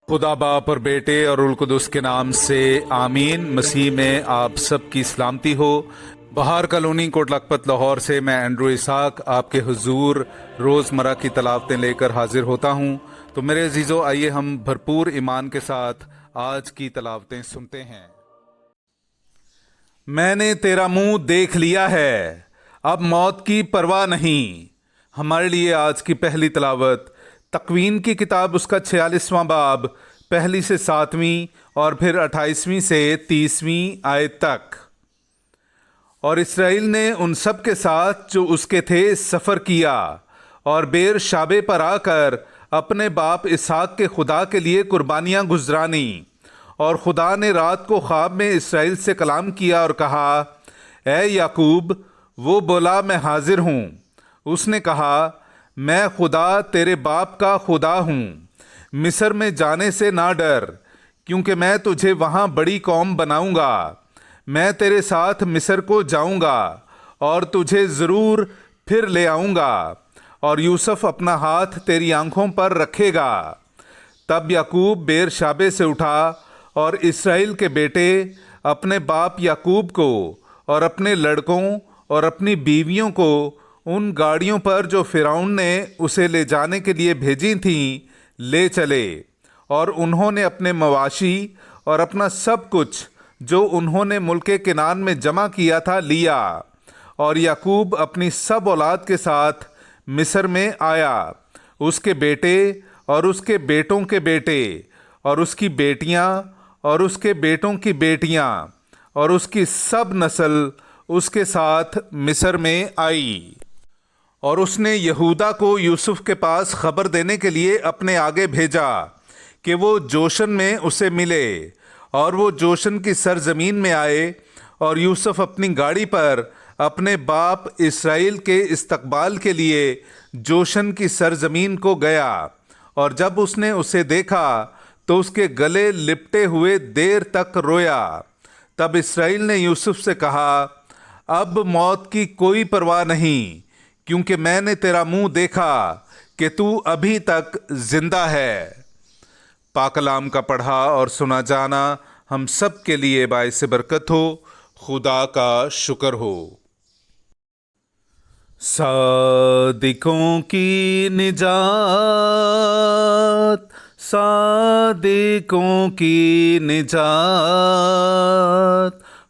खुदा बाप और बेटे और उल कुदस के नाम से आमीन। मसीह में आप सब की सलामती हो। बहार कॉलोनी कोट लखपत लाहौर से मैं एंड्रू इसाक आपके हुजूर रोज़मर्रा की तलावतें लेकर हाजिर होता हूँ। तो मेरे अजीज़ों, आइए हम भरपूर ईमान के साथ आज की तलावतें सुनते हैं। मैंने तेरा मुंह देख लिया है, अब मौत की परवाह नहीं। हमारे लिए आज की पहली तलावत तकवीन की किताब उसका 46वां बाब पहली से 7वीं और फिर 28वीं से 30वीं आयत तक। और इसराइल ने उन सब के साथ जो उसके थे सफ़र किया और बेर शाबे पर आकर अपने बाप इसहाक के खुदा के लिए कुर्बानियाँ गुजरानी। और खुदा ने रात को ख्वाब में इसराइल से कलाम किया और कहा, ए याकूब। वो बोला, मैं हाजिर हूँ। उसने कहा, मैं खुदा तेरे बाप का खुदा हूँ। मिस्र में जाने से ना डर, क्योंकि मैं तुझे वहाँ बड़ी कौम बनाऊँगा। मैं तेरे साथ मिस्र को जाऊँगा और तुझे ज़रूर फिर ले आऊँगा, और यूसुफ अपना हाथ तेरी आँखों पर रखेगा। तब याकूब बेर शाबे से उठा और इसराइल के बेटे अपने बाप याकूब को और अपने लड़कों और अपनी बीवियों को उन गाड़ियों पर जो फिरौन ने उसे ले जाने के लिए भेजी थीं ले चले। और उन्होंने अपने मवाशी और अपना सब कुछ जो उन्होंने मुल्के किनान में जमा किया था लिया। और याकूब अपनी सब औलाद के साथ मिस्र में आया, उसके बेटे और उसके बेटों के बेटे और उसकी बेटियां और उसके बेटों की बेटियां और उसकी सब नस्ल उसके साथ मिस्र में आई। और उसने यहूदा को यूसुफ के पास खबर देने के लिए अपने आगे भेजा कि वो जोशन में उसे मिले। और वो जोशन की सरजमीन में आए, और यूसुफ अपनी गाड़ी पर अपने बाप इसराइल के इस्तकबाल के लिए जोशन की सरजमीन को गया। और जब उसने उसे देखा तो उसके गले लिपटे हुए देर तक रोया। तब इसराइल ने यूसुफ से कहा, अब मौत की कोई परवाह नहीं, क्योंकि मैंने तेरा मुंह देखा कि तू अभी तक जिंदा है। पाक कलाम का पढ़ा और सुना जाना हम सब के लिए बाइस बरकत हो। खुदा का शुक्र हो। सादिकों की निजात, सादिकों की निजात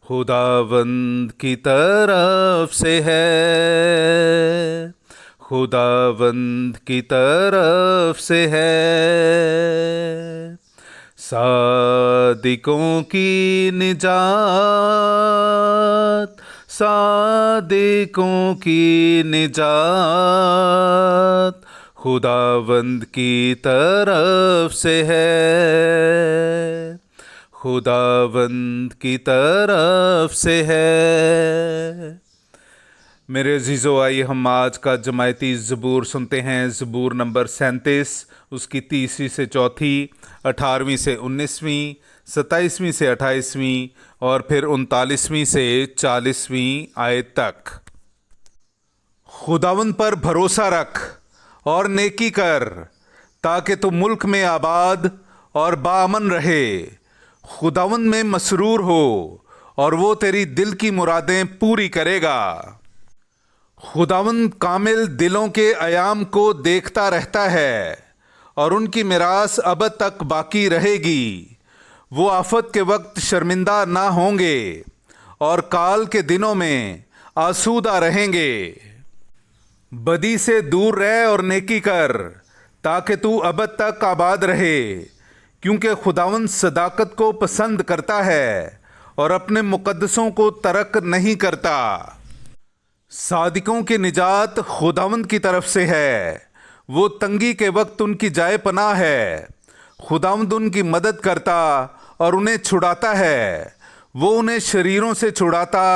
खुदावंद की तरफ से है, खुदावंद की तरफ से है। सादिकों की निजात, सादिकों की निजात खुदावंद की तरफ से है, खुदावंद की तरफ से है। मेरे अजीज़ों, आइए हम आज का जमायती ज़बूर सुनते हैं। ज़बूर नंबर 37, उसकी 3वीं से 4थी, 18वीं से 19वीं, 27वीं से 28वीं और फिर 39वीं से 40वीं आयत तक। खुदावंद पर भरोसा रख और नेकी कर, ताकि तू मुल्क में आबाद और बाअमन रहे। खुदावंद में मसरूर हो और वो तेरी दिल की मुरादें पूरी करेगा। खुदावंद कामिल दिलों के अयाम को देखता रहता है और उनकी मिरास अब तक बाकी रहेगी। वो आफत के वक्त शर्मिंदा ना होंगे और काल के दिनों में आसूदा रहेंगे। बदी से दूर रह और नेकी कर, ताकि तू अब तक आबाद रहे, क्योंकि खुदावंद सदाकत को पसंद करता है और अपने मुकद्दसों को तरक नहीं करता। सादिकों की निजात खुदावंद की तरफ से है, वो तंगी के वक्त उनकी जाए पनाह है। खुदावंद उनकी मदद करता और उन्हें छुड़ाता है। वो उन्हें शरीरों से छुड़ाता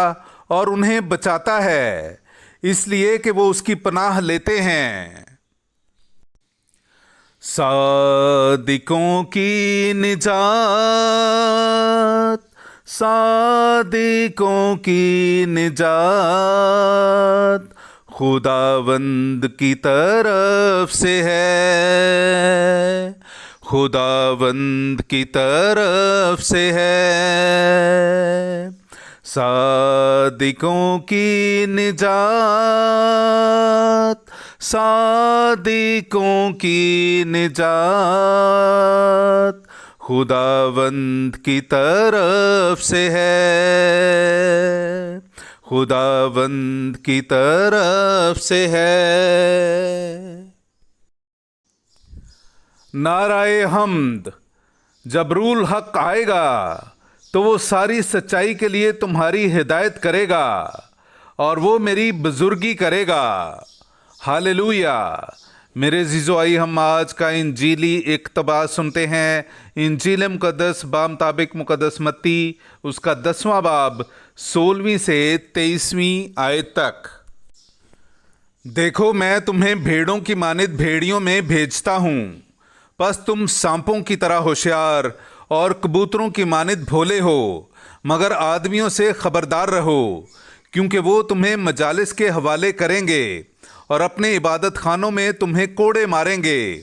और उन्हें बचाता है, इसलिए कि वो उसकी पनाह लेते हैं। सादिकों की निजात, सादिकों की निजात खुदावंद की तरफ से है, खुदावंद की तरफ से है, सादिकों की निजात, सादिकों की निजात खुदावंद की तरफ से है, खुदावंद की तरफ से है। नाराए हम्द। जब रूल हक आएगा तो वो सारी सच्चाई के लिए तुम्हारी हिदायत करेगा और वो मेरी बुजुर्गी करेगा। हालेलुया। मेरे जीजो, आई हम आज का इंजीली इक़्तिबास सुनते हैं। इंजील मुक़द्दस बामुताबिक मुक़द्दस मत्ती उसका 10वां बाब 16वीं से 23वीं आयत तक। देखो, मैं तुम्हें भेड़ों की मानित भेड़ियों में भेजता हूँ। बस तुम सांपों की तरह होशियार और कबूतरों की मानित भोले हो, मगर आदमियों से खबरदार रहो, क्योंकि वो तुम्हें मजालिस के हवाले करेंगे और अपने इबादत खानों में तुम्हें कोड़े मारेंगे,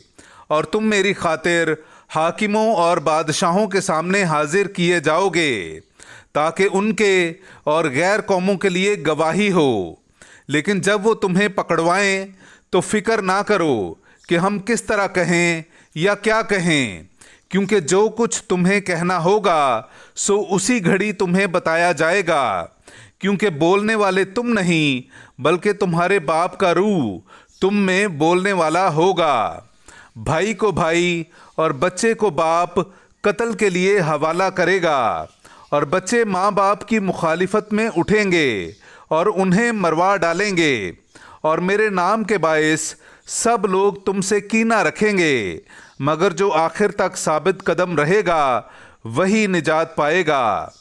और तुम मेरी खातिर हाकिमों और बादशाहों के सामने हाजिर किए जाओगे, ताकि उनके और गैर कौमों के लिए गवाही हो। लेकिन जब वो तुम्हें पकड़वाएं तो फिक्र ना करो कि हम किस तरह कहें या क्या कहें, क्योंकि जो कुछ तुम्हें कहना होगा सो उसी घड़ी तुम्हें बताया जाएगा, क्योंकि बोलने वाले तुम नहीं बल्कि तुम्हारे बाप का रूह तुम में बोलने वाला होगा। भाई को भाई और बच्चे को बाप कत्ल के लिए हवाला करेगा, और बच्चे माँ बाप की मुखालिफत में उठेंगे और उन्हें मरवा डालेंगे, और मेरे नाम के बायस सब लोग तुमसे कीना रखेंगे, मगर जो आखिर तक साबित कदम रहेगा वही निजात पाएगा।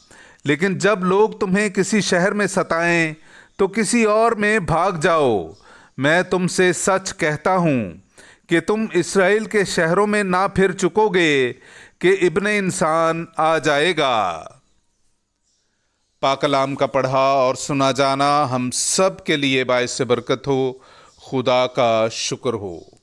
लेकिन जब लोग तुम्हें किसी शहर में सताएं तो किसी और में भाग जाओ। मैं तुमसे सच कहता हूँ कि तुम इस्राएल के शहरों में ना फिर चुकोगे कि इब्ने इंसान आ जाएगा। पाक कलाम का पढ़ा और सुना जाना हम सब के लिए बाइस बरकत हो। खुदा का शुक्र हो।